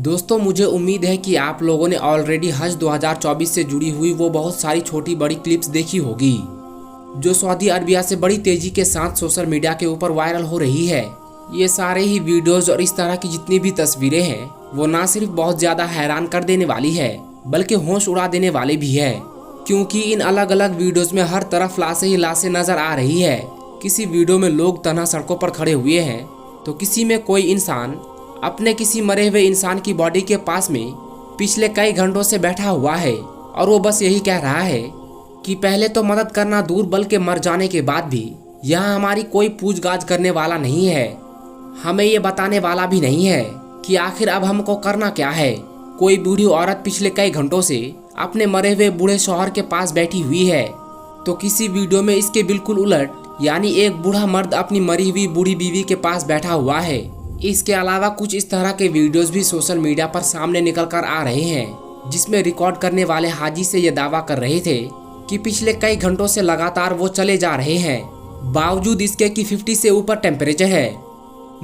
दोस्तों मुझे उम्मीद है कि आप लोगों ने ऑलरेडी हज 2024 से जुड़ी हुई वो बहुत सारी छोटी बड़ी क्लिप्स देखी होगी जो सऊदी अरबिया से बड़ी तेजी के साथ सोशल मीडिया के ऊपर वायरल हो रही है। ये सारे ही वीडियोस और इस तरह की जितनी भी तस्वीरें हैं वो ना सिर्फ बहुत ज्यादा हैरान कर देने वाली है बल्कि होश उड़ा देने वाली भी है, क्योंकि इन अलग अलग वीडियोस में हर तरफ लाशें ही लाशें नजर आ रही है। किसी वीडियो में लोग तन्हा सड़कों पर खड़े हुए हैं तो किसी में कोई इंसान अपने किसी मरे हुए इंसान की बॉडी के पास में पिछले कई घंटों से बैठा हुआ है और वो बस यही कह रहा है कि पहले तो मदद करना दूर बल्कि मर जाने के बाद भी यहाँ हमारी कोई पूछताछ करने वाला नहीं है, हमें ये बताने वाला भी नहीं है कि आखिर अब हमको करना क्या है। कोई बूढ़ी औरत पिछले कई घंटों से अपने मरे हुए बूढ़े शौहर के पास बैठी हुई है तो किसी वीडियो में इसके बिल्कुल उलट, यानी एक बूढ़ा मर्द अपनी मरी हुई बूढ़ी बीवी के पास बैठा हुआ है। इसके अलावा कुछ इस तरह के वीडियोस भी सोशल मीडिया पर सामने निकल कर आ रहे हैं जिसमें रिकॉर्ड करने वाले हाजी से ये दावा कर रहे थे कि पिछले कई घंटों से लगातार वो चले जा रहे हैं, बावजूद इसके कि 50 से ऊपर टेम्परेचर है,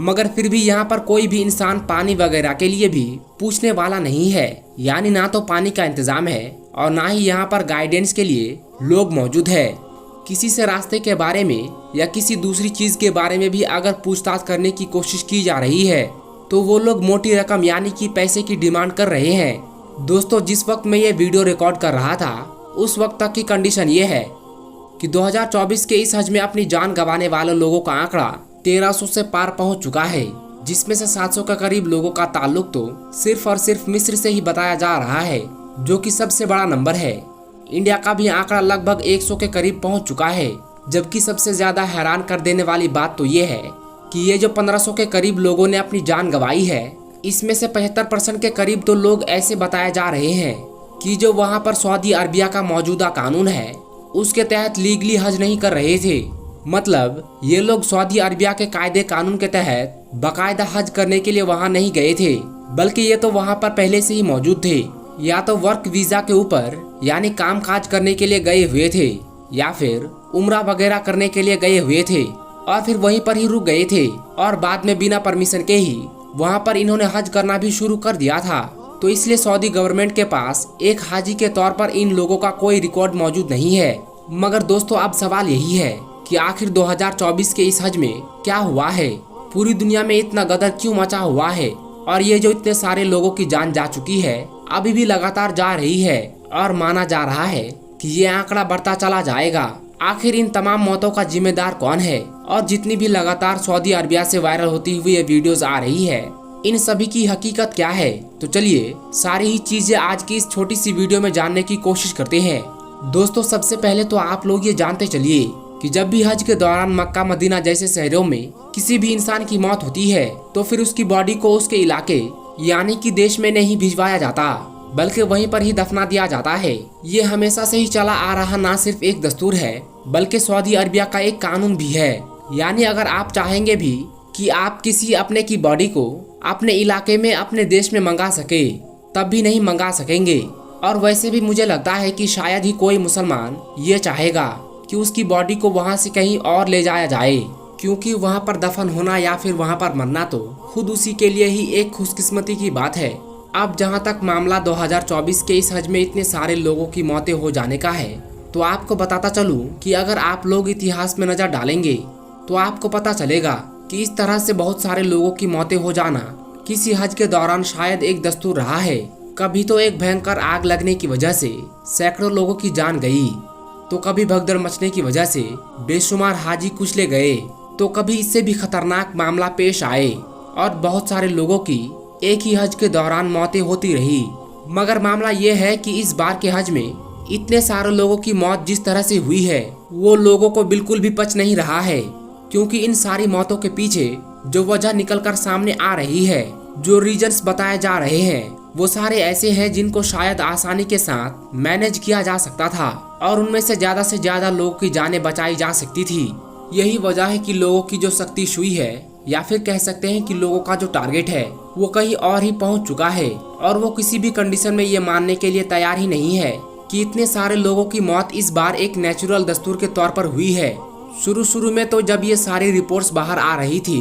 मगर फिर भी यहाँ पर कोई भी इंसान पानी वगैरह के लिए भी पूछने वाला नहीं है। यानी ना तो पानी का इंतजाम है और ना ही यहाँ पर गाइडेंस के लिए लोग मौजूद है। किसी से रास्ते के बारे में या किसी दूसरी चीज के बारे में भी अगर पूछताछ करने की कोशिश की जा रही है तो वो लोग मोटी रकम यानी कि पैसे की डिमांड कर रहे हैं। दोस्तों जिस वक्त मैं ये वीडियो रिकॉर्ड कर रहा था उस वक्त तक की कंडीशन ये है कि 2024 के इस हज में अपनी जान गंवाने वाले लोगों का आंकड़ा 1300 से पार पहुंच चुका है, जिसमें से 700 के करीब लोगों का ताल्लुक तो सिर्फ और सिर्फ मिस्र से ही बताया जा रहा है, जो कि सबसे बड़ा नंबर है। इंडिया का भी आंकड़ा लगभग 100 के करीब पहुंच चुका है, जबकि सबसे ज्यादा हैरान कर देने वाली बात तो ये है कि ये जो 1500 के करीब लोगों ने अपनी जान गंवाई है, इसमें से 75% के करीब तो लोग ऐसे बताए जा रहे हैं कि जो वहां पर सऊदी अरबिया का मौजूदा कानून है उसके तहत लीगली हज नहीं कर रहे थे। मतलब ये लोग सऊदी अरबिया के कायदे कानून के तहत बाकायदा हज करने के लिए वहां नहीं गए थे, बल्कि ये तो वहां पर पहले से ही मौजूद थे, या तो वर्क वीजा के ऊपर यानी काम काज करने के लिए गए हुए थे, या फिर उम्रा वगैरह करने के लिए गए हुए थे और फिर वहीं पर ही रुक गए थे और बाद में बिना परमिशन के ही वहां पर इन्होंने हज करना भी शुरू कर दिया था। तो इसलिए सऊदी गवर्नमेंट के पास एक हाजी के तौर पर इन लोगों का कोई रिकॉर्ड मौजूद नहीं है। मगर दोस्तों अब सवाल यही है कि आखिर 2024 के इस हज में क्या हुआ है, पूरी दुनिया में इतना गदर क्यों मचा हुआ है और ये जो इतने सारे लोगों की जान जा चुकी है अभी भी लगातार जा रही है और माना जा रहा है कि ये आंकड़ा बढ़ता चला जाएगा। आखिर इन तमाम मौतों का जिम्मेदार कौन है और जितनी भी लगातार सऊदी अरबिया से वायरल होती हुई ये वीडियोस आ रही है इन सभी की हकीकत क्या है। तो चलिए सारी ही चीजें आज की इस छोटी सी वीडियो में जानने की कोशिश करते हैं। दोस्तों सबसे पहले तो आप लोग ये जानते चलिए कि जब भी हज के दौरान मक्का मदीना जैसे शहरों में किसी भी इंसान की मौत होती है तो फिर उसकी बॉडी को उसके इलाके यानी कि देश में नहीं भिजवाया जाता बल्कि वहीं पर ही दफना दिया जाता है। ये हमेशा से ही चला आ रहा ना सिर्फ एक दस्तूर है बल्कि सऊदी अरबिया का एक कानून भी है। यानी अगर आप चाहेंगे भी कि आप किसी अपने की बॉडी को अपने इलाके में अपने देश में मंगा सके तब भी नहीं मंगा सकेंगे। और वैसे भी मुझे लगता है कि शायद ही कोई मुसलमान ये चाहेगा कि उसकी बॉडी को वहाँ से कहीं और ले जाया जाए, क्योंकि वहाँ पर दफन होना या फिर वहाँ पर मरना तो खुद उसी के लिए ही एक खुशकिस्मती की बात है। अब जहाँ तक मामला 2024 के इस हज में इतने सारे लोगों की मौतें हो जाने का है तो आपको बताता चलूं कि अगर आप लोग इतिहास में नजर डालेंगे तो आपको पता चलेगा कि इस तरह से बहुत सारे लोगों की मौतें हो जाना किसी हज के दौरान शायद एक दस्तूर रहा है। कभी तो एक भयंकर आग लगने की वजह से सैकड़ों लोगों की जान गई, तो कभी भगदड़ मचने की वजह से बेशुमार हाजी कुचले गए, तो कभी इससे भी खतरनाक मामला पेश आए और बहुत सारे लोगों की एक ही हज के दौरान मौतें होती रही। मगर मामला ये है कि इस बार के हज में इतने सारे लोगों की मौत जिस तरह से हुई है वो लोगों को बिल्कुल भी पच नहीं रहा है, क्योंकि इन सारी मौतों के पीछे जो वजह निकलकर सामने आ रही है, जो रीजंस बताए जा रहे हैं वो सारे ऐसे हैं जिनको शायद आसानी के साथ मैनेज किया जा सकता था और उनमें से ज्यादा लोगों की जानें बचाई जा सकती थी। यही वजह है कि लोगों की जो शक्ति सुई है या फिर कह सकते हैं कि लोगों का जो टारगेट है वो कहीं और ही पहुंच चुका है और वो किसी भी कंडीशन में ये मानने के लिए तैयार ही नहीं है कि इतने सारे लोगों की मौत इस बार एक नेचुरल दस्तूर के तौर पर हुई है। शुरू में तो जब ये सारी रिपोर्ट्स बाहर आ रही थी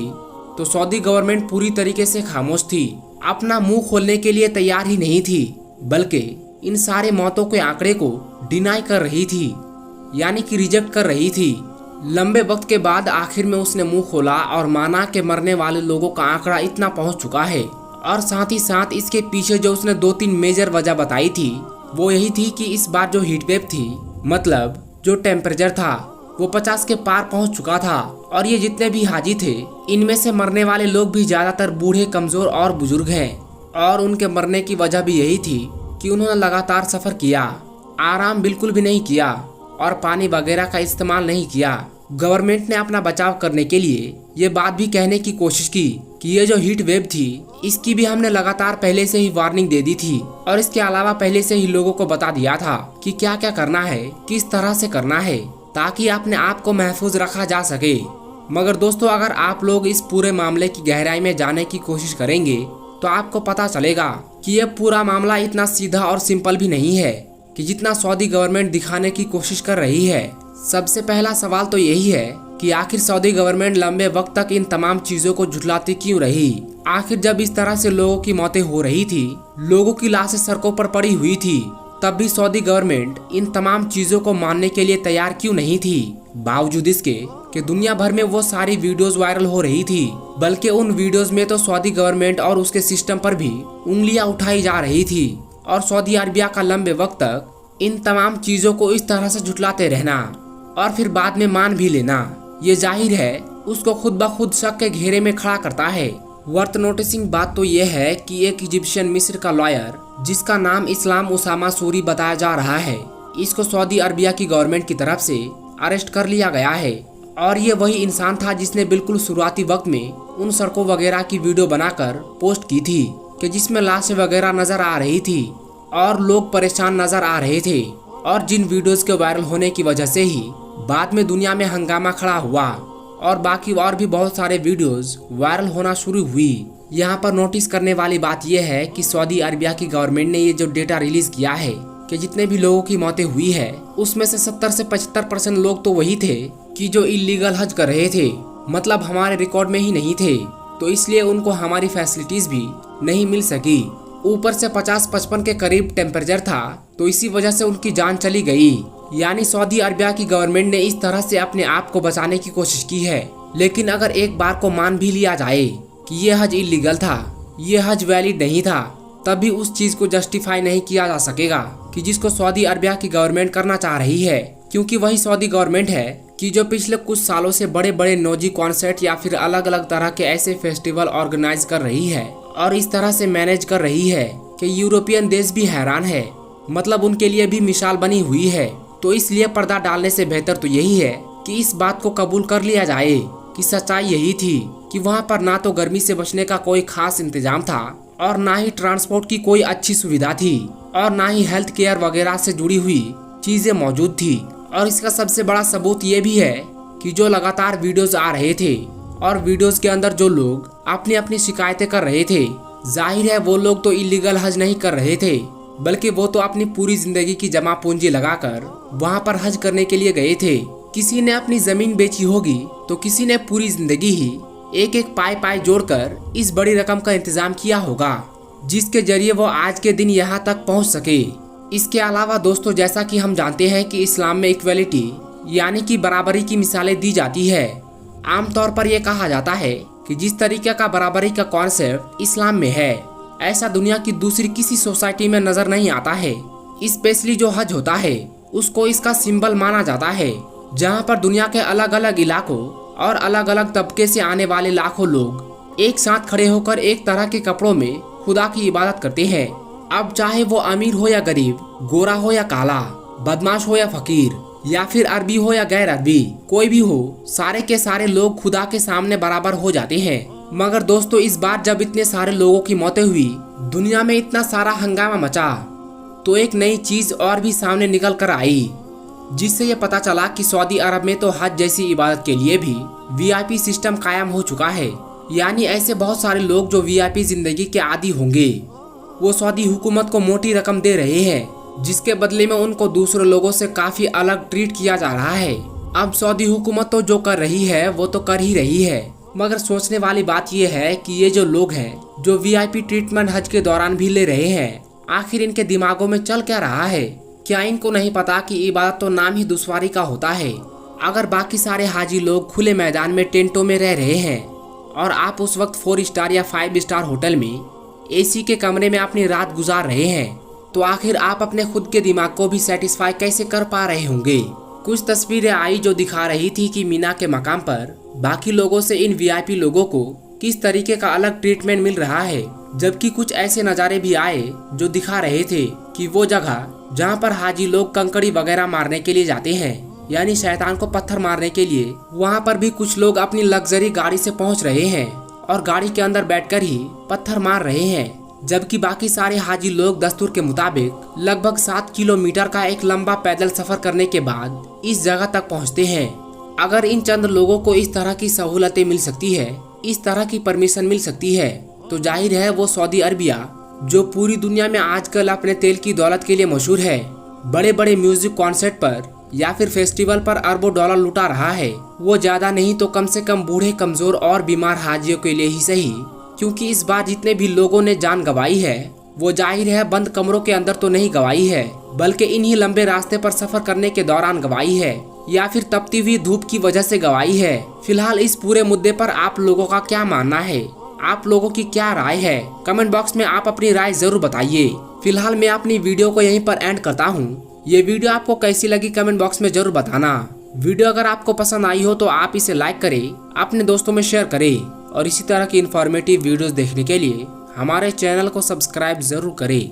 तो सऊदी गवर्नमेंट पूरी तरीके से खामोश थी अपना मुंह खोलने के लिए तैयार ही नहीं थी, बल्कि इन सारे मौतों के आंकड़े को डिनाई कर रही थी, यानी कि रिजेक्ट कर रही थी। लंबे वक्त के बाद आखिर में उसने मुंह खोला और माना कि मरने वाले लोगों का आंकड़ा इतना पहुंच चुका है। और साथ ही साथ इसके पीछे जो उसने 2-3 मेजर वजह बताई थी वो यही थी कि इस बार जो हीट वेव थी, मतलब जो टेम्परेचर था वो 50 के पार पहुंच चुका था। और ये जितने भी हाजी थे इनमें से मरने वाले लोग भी ज्यादातर बूढ़े, कमजोर और बुजुर्ग हैं। और उनके मरने की वजह भी यही थी कि उन्होंने लगातार सफर किया, आराम बिल्कुल भी नहीं किया और पानी वगैरह का इस्तेमाल नहीं किया। गवर्नमेंट ने अपना बचाव करने के लिए ये बात भी कहने की कोशिश की कि ये जो हीट वेव थी इसकी भी हमने लगातार पहले से ही वार्निंग दे दी थी और इसके अलावा पहले से ही लोगों को बता दिया था कि क्या क्या करना है, किस तरह से करना है, ताकि अपने आप को महफूज रखा जा सके। मगर दोस्तों, अगर आप लोग इस पूरे मामले की गहराई में जाने की कोशिश करेंगे तो आपको पता चलेगा कि यह पूरा मामला इतना सीधा और सिंपल भी नहीं है कि जितना सऊदी गवर्नमेंट दिखाने की कोशिश कर रही है। सबसे पहला सवाल तो यही है कि आखिर सऊदी गवर्नमेंट लंबे वक्त तक इन तमाम चीजों को झुठलाती क्यों रही। आखिर जब इस तरह से लोगों की मौतें हो रही थी, लोगों की लाशें सड़कों पर पड़ी हुई थी, तब भी सऊदी गवर्नमेंट इन तमाम चीजों को मानने के लिए तैयार क्यों नहीं थी, बावजूद इसके कि दुनिया भर में वो सारी वीडियोस वायरल हो रही थी। बल्कि उन वीडियोस में तो सऊदी गवर्नमेंट और उसके सिस्टम पर भी उंगलियां उठाई जा रही थी। और सऊदी अरबिया का लंबे वक्त तक इन तमाम चीजों को इस तरह से झुठलाते रहना और फिर बाद में मान भी लेना, ये जाहिर है उसको खुद ब खुद शक के घेरे में खड़ा करता है। वर्थ नोटिसिंग बात तो यह है कि एक इजिप्शियन मिस्र का लॉयर जिसका नाम इस्लाम उसामा सूरी बताया जा रहा है, इसको सऊदी अरबिया की गवर्नमेंट की तरफ से अरेस्ट कर लिया गया है। और ये वही इंसान था जिसने बिल्कुल शुरुआती वक्त में उन सड़कों वगैरह की वीडियो बनाकर पोस्ट की थी कि जिसमें लाशें वगैरह नजर आ रही थी और लोग परेशान नजर आ रहे थे। और जिन वीडियोस के वायरल होने की वजह से ही बाद में दुनिया में हंगामा खड़ा हुआ और बाकी और भी बहुत सारे वीडियोस वायरल होना शुरू हुई। यहाँ पर नोटिस करने वाली बात यह है कि सऊदी अरबिया की गवर्नमेंट ने ये जो डेटा रिलीज किया है कि जितने भी लोगों की मौतें हुई है उसमें से 70 से 75% लोग तो वही थे कि जो इलीगल हज कर रहे थे, मतलब हमारे रिकॉर्ड में ही नहीं थे, तो इसलिए उनको हमारी फैसिलिटीज भी नहीं मिल सकी। ऊपर से 50-55 के करीब टेम्परेचर था, तो इसी वजह से उनकी जान चली गई। यानी सऊदी अरबिया की गवर्नमेंट ने इस तरह से अपने आप को बचाने की कोशिश की है। लेकिन अगर एक बार को मान भी लिया जाए कि ये हज इलीगल था, ये हज वैलिड नहीं था, तब भी उस चीज को जस्टिफाई नहीं किया जा सकेगा कि जिसको सऊदी अरबिया की गवर्नमेंट करना चाह रही है। क्योंकि वही सऊदी गवर्नमेंट है कि जो पिछले कुछ सालों से बड़े बड़े नौजी कॉन्सर्ट या फिर अलग अलग तरह के ऐसे फेस्टिवल ऑर्गेनाइज कर रही है और इस तरह से मैनेज कर रही है कि यूरोपियन देश भी हैरान है, मतलब उनके लिए भी मिसाल बनी हुई है। तो इसलिए पर्दा डालने से बेहतर तो यही है कि इस बात को कबूल कर लिया जाए कि सच्चाई यही थी कि वहाँ पर ना तो गर्मी से बचने का कोई खास इंतजाम था और ना ही ट्रांसपोर्ट की कोई अच्छी सुविधा थी और ना ही हेल्थ केयर वगैरह से जुड़ी हुई चीजें मौजूद थी। और इसका सबसे बड़ा सबूत ये भी है कि जो लगातार वीडियोस आ रहे थे और वीडियोस के अंदर जो लोग अपनी अपनी शिकायतें कर रहे थे, जाहिर है वो लोग तो इलीगल हज नहीं कर रहे थे, बल्कि वो तो अपनी पूरी जिंदगी की जमा पूंजी लगाकर वहाँ पर हज करने के लिए गए थे। किसी ने अपनी जमीन बेची होगी तो किसी ने पूरी जिंदगी ही एक एक पाई जोड़कर इस बड़ी रकम का इंतजाम किया होगा, जिसके जरिए वो आज के दिन यहाँ तक पहुँच सके। इसके अलावा दोस्तों, जैसा कि हम जानते हैं कि इस्लाम में इक्वलिटी यानी कि बराबरी की मिसालें दी जाती है। आमतौर पर यह कहा जाता है कि जिस तरीके का बराबरी का कॉन्सेप्ट इस्लाम में है, ऐसा दुनिया की दूसरी किसी सोसाइटी में नजर नहीं आता है। स्पेशली जो हज होता है उसको इसका सिंबल माना जाता है, जहाँ पर दुनिया के अलग अलग इलाकों और अलग अलग तबके से आने वाले लाखों लोग एक साथ खड़े होकर एक तरह के कपड़ों में खुदा की इबादत करते हैं। अब चाहे वो अमीर हो या गरीब, गोरा हो या काला, बदमाश हो या फकीर, या फिर अरबी हो या गैर अरबी, कोई भी हो, सारे के सारे लोग खुदा के सामने बराबर हो जाते हैं। मगर दोस्तों, इस बार जब इतने सारे लोगों की मौतें हुई, दुनिया में इतना सारा हंगामा मचा, तो एक नई चीज और भी सामने निकल कर आई, जिससे ये पता चला कि सऊदी अरब में तो हज जैसी इबादत के लिए भी वीआईपी सिस्टम कायम हो चुका है। यानी ऐसे बहुत सारे लोग जो वीआईपी जिंदगी के आदी होंगे, वो सऊदी हुकूमत को मोटी रकम दे रहे हैं, जिसके बदले में उनको दूसरे लोगों से काफी अलग ट्रीट किया जा रहा है। अब सऊदी हुकूमत तो जो कर रही है वो तो कर ही रही है, मगर सोचने वाली बात यह है कि ये जो लोग हैं जो वीआईपी ट्रीटमेंट हज के दौरान भी ले रहे हैं, आखिर इनके दिमागों में चल क्या रहा है? क्या इनको नहीं पता कि इबादत तो नाम ही दुश्वारी का होता है? अगर बाकी सारे हाजी लोग खुले मैदान में टेंटों में रह रहे हैं और आप उस वक्त 4 स्टार या 5 स्टार होटल में एसी के कमरे में अपनी रात गुजार रहे हैं, तो आखिर आप अपने खुद के दिमाग को भी सेटिस्फाई कैसे कर पा रहे होंगे? कुछ तस्वीरें आई जो दिखा रही थी कि मीना के मकाम पर बाकी लोगों से इन वीआईपी लोगों को किस तरीके का अलग ट्रीटमेंट मिल रहा है, जबकि कुछ ऐसे नज़ारे भी आए जो दिखा रहे थे कि वो जगह जहाँ पर हाजी लोग कंकड़ी वगैरह मारने के लिए जाते हैं, यानी शैतान को पत्थर मारने के लिए, वहाँ पर भी कुछ लोग अपनी लग्जरी गाड़ी से पहुँच रहे हैं और गाड़ी के अंदर बैठकर ही पत्थर मार रहे हैं, जबकि बाकी सारे हाजी लोग दस्तूर के मुताबिक लगभग 7 किलोमीटर का एक लंबा पैदल सफर करने के बाद इस जगह तक पहुंचते हैं। अगर इन चंद लोगों को इस तरह की सहूलतें मिल सकती है, इस तरह की परमिशन मिल सकती है, तो जाहिर है वो सऊदी अरबिया, जो पूरी दुनिया में आजकल अपने तेल की दौलत के लिए मशहूर है, बड़े बड़े म्यूजिक कॉन्सर्ट पर या फिर फेस्टिवल पर अरबों डॉलर लुटा रहा है, वो ज्यादा नहीं तो कम से कम बूढ़े, कमजोर और बीमार हाजियों के लिए ही सही, क्योंकि इस बार जितने भी लोगों ने जान गंवाई है वो जाहिर है बंद कमरों के अंदर तो नहीं गंवाई है, बल्कि इन्हीं लंबे रास्ते पर सफर करने के दौरान गंवाई है या फिर तपती हुई धूप की वजह से गंवाई है। फिलहाल इस पूरे मुद्दे पर आप लोगों का क्या मानना है? आप लोगों की क्या राय है? कमेंट बॉक्स में आप अपनी राय जरूर बताइए। फिलहाल मैं अपनी वीडियो को यहीं पर एंड करता हूँ। ये वीडियो आपको कैसी लगी कमेंट बॉक्स में जरूर बताना। वीडियो अगर आपको पसंद आई हो तो आप इसे लाइक करें, अपने दोस्तों में शेयर करें और इसी तरह की इन्फॉर्मेटिव वीडियोस देखने के लिए हमारे चैनल को सब्सक्राइब जरूर करें।